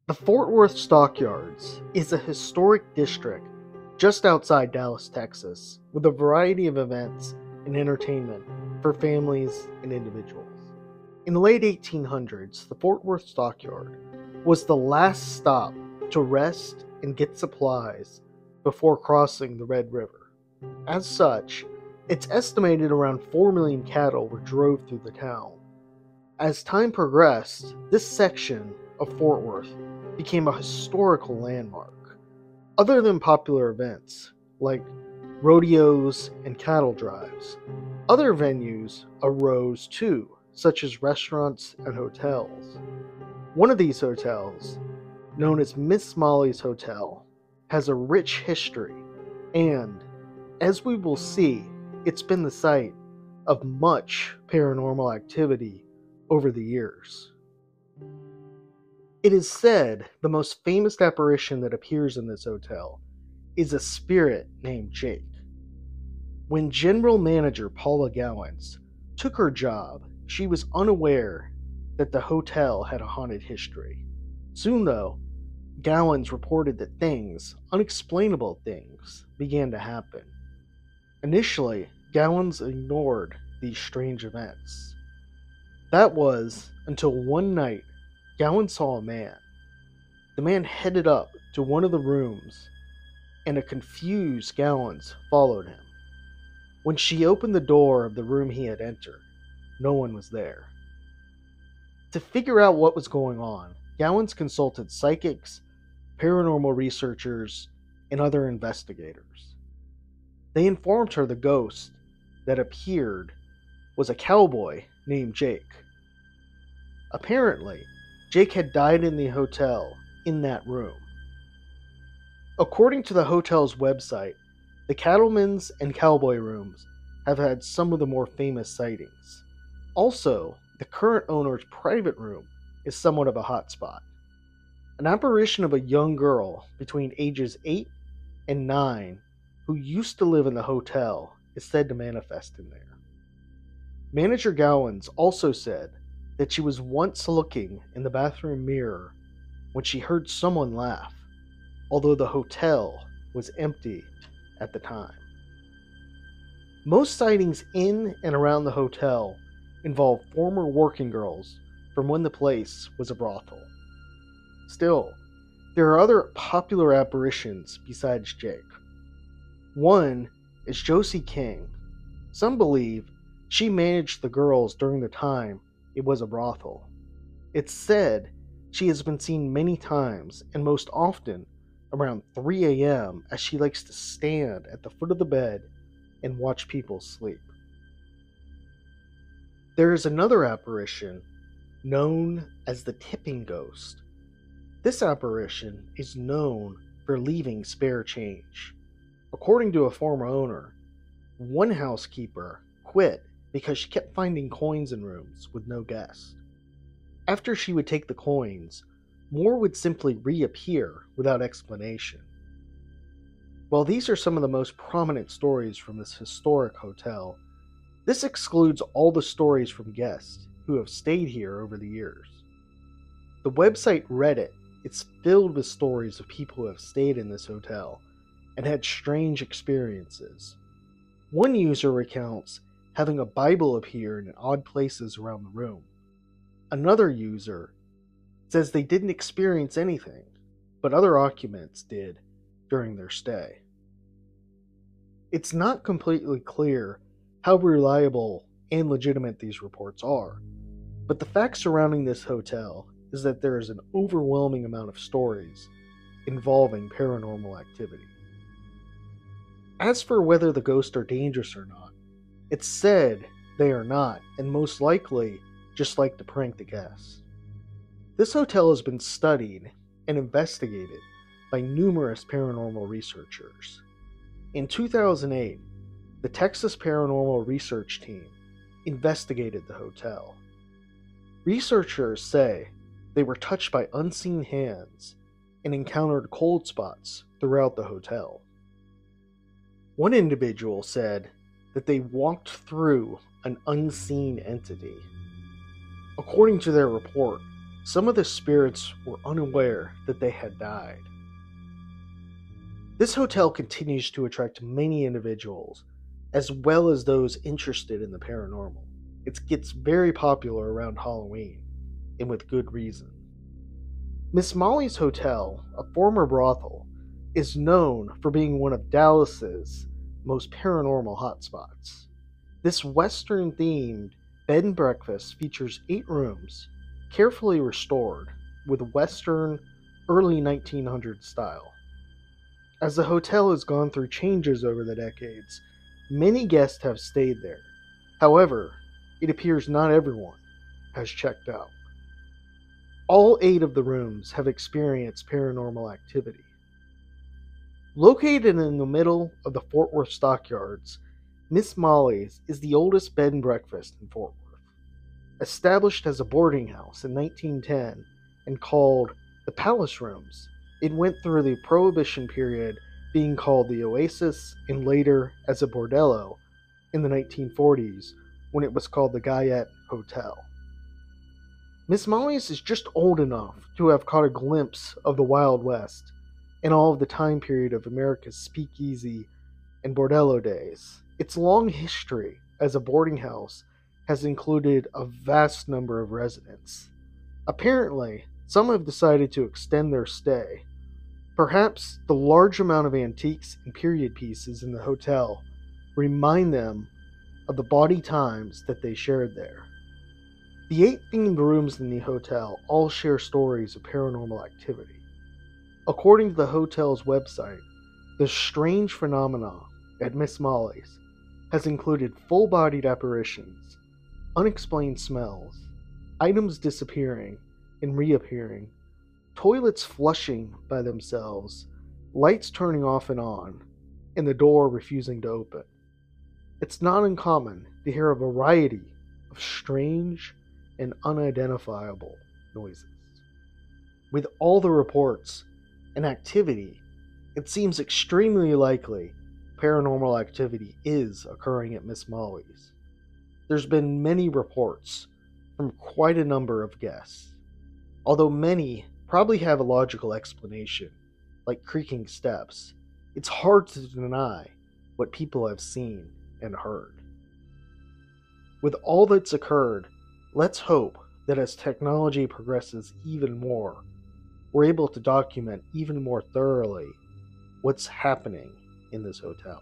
The Fort Worth Stockyards is a historic district just outside Dallas, Texas, with a variety of events and entertainment for families and individuals. In the late 1800s, the Fort Worth Stockyard was the last stop to rest and get supplies before crossing the Red River. As such, it's estimated around 4 million cattle were drove through the town. As time progressed, this section of Fort Worth became a historical landmark. Other than popular events like rodeos and cattle drives, other venues arose too, such as restaurants and hotels. One of these hotels, known as Miss Molly's Hotel, has a rich history, and, as we will see, it's been the site of much paranormal activity over the years. It is said the most famous apparition that appears in this hotel is a spirit named Jake. When General Manager Paula Gowans took her job, she was unaware that the hotel had a haunted history. Soon, though, Gowans reported that unexplainable things, began to happen. Initially, Gowans ignored these strange events. That was until one night Gowans saw a man. The man headed up to one of the rooms, and a confused Gowans followed him. When she opened the door of the room he had entered, no one was there. To figure out what was going on, Gowans consulted psychics, paranormal researchers, and other investigators. They informed her the ghost that appeared was a cowboy named Jake. Apparently, Jake had died in the hotel in that room. According to the hotel's website, the Cattlemen's and Cowboy rooms have had some of the more famous sightings. Also, the current owner's private room is somewhat of a hotspot. An apparition of a young girl between ages 8 and 9 who used to live in the hotel is said to manifest in there. Manager Gowans also said that she was once looking in the bathroom mirror when she heard someone laugh, although the hotel was empty at the time. Most sightings in and around the hotel involve former working girls from when the place was a brothel. Still, there are other popular apparitions besides Jake. One is Josie King. Some believe she managed the girls during the time it was a brothel. It's said she has been seen many times, and most often around 3 a.m., as she likes to stand at the foot of the bed and watch people sleep. There is another apparition known as the tipping ghost. This apparition is known for leaving spare change. According to a former owner, one housekeeper quit because she kept finding coins in rooms with no guests. After she would take the coins, more would simply reappear without explanation. While these are some of the most prominent stories from this historic hotel, this excludes all the stories from guests who have stayed here over the years. The website Reddit is filled with stories of people who have stayed in this hotel and had strange experiences. One user recounts having a Bible appear in odd places around the room. Another user says they didn't experience anything, but other occupants did during their stay. It's not completely clear how reliable and legitimate these reports are, but the fact surrounding this hotel is that there is an overwhelming amount of stories involving paranormal activity. As for whether the ghosts are dangerous or not, it's said they are not, and most likely just like to prank the guests. This hotel has been studied and investigated by numerous paranormal researchers. In 2008, the Texas Paranormal Research Team investigated the hotel. Researchers say they were touched by unseen hands and encountered cold spots throughout the hotel. One individual said that they walked through an unseen entity. According to their report, some of the spirits were unaware that they had died. This hotel continues to attract many individuals, as well as those interested in the paranormal. It gets very popular around Halloween, and with good reason. Miss Molly's Hotel, a former brothel, is known for being one of Dallas's most paranormal hotspots. This Western-themed bed and breakfast features 8 rooms, carefully restored, with Western, early 1900s style. As the hotel has gone through changes over the decades, many guests have stayed there. However, it appears not everyone has checked out. All 8 of the rooms have experienced paranormal activity. Located in the middle of the Fort Worth Stockyards, Miss Molly's is the oldest bed and breakfast in Fort Worth. Established as a boarding house in 1910 and called the Palace Rooms, it went through the Prohibition period being called the Oasis and later as a bordello in the 1940s when it was called the Guyette Hotel. Miss Molly's is just old enough to have caught a glimpse of the Wild West and all of the time period of America's speakeasy and bordello days. Its long history as a boarding house has included a vast number of residents. Apparently, some have decided to extend their stay. Perhaps the large amount of antiques and period pieces in the hotel remind them of the bawdy times that they shared there. The 8 themed rooms in the hotel all share stories of paranormal activity. According to the hotel's website, the strange phenomena at Miss Molly's has included full-bodied apparitions, unexplained smells, items disappearing and reappearing, toilets flushing by themselves, lights turning off and on, and the door refusing to open. It's not uncommon to hear a variety of strange and unidentifiable noises. With all the reports and activity, it seems extremely likely paranormal activity is occurring at Miss Molly's. There's been many reports from quite a number of guests, although many probably have a logical explanation, like creaking steps. It's hard to deny what people have seen and heard. With all that's occurred, let's hope that as technology progresses even more, we're able to document even more thoroughly what's happening in this hotel.